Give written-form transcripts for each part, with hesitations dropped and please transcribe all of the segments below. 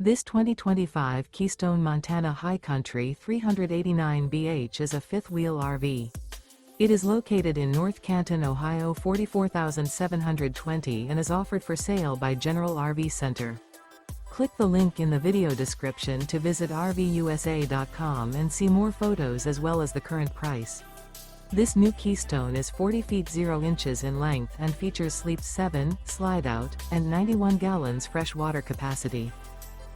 This 2025 Keystone Montana High Country 389 BH is a fifth-wheel RV. It is located in North Canton, Ohio 44720 and is offered for sale by General RV Center. Click the link in the video description to visit RVUSA.com and see more photos as well as the current price. This new Keystone is 40 feet 0 inches in length and features sleep 7, slide-out, and 91 gallons fresh water capacity.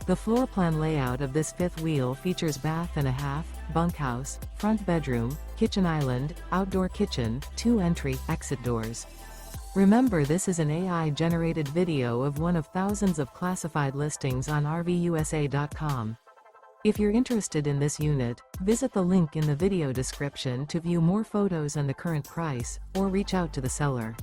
The floor plan layout of this fifth wheel features bath and a half, bunkhouse, front bedroom, kitchen island, outdoor kitchen, 2 entry/exit doors. Remember, this is an AI-generated video of one of thousands of classified listings on RVUSA.com. If you're interested in this unit, visit the link in the video description to view more photos and the current price, or reach out to the seller.